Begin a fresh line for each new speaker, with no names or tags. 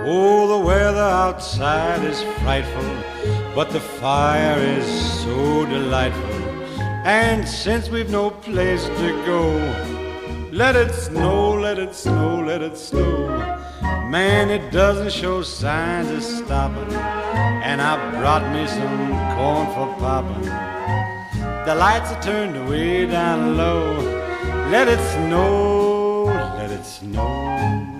Oh, the weather outside is frightful, but the fire is so delightful. And since we've no place to go, let it snow, let it snow, let it snow. Man, it doesn't show signs of stopping, and I brought me some corn for popping. The lights are turned way down low. Let it snow, let it snow.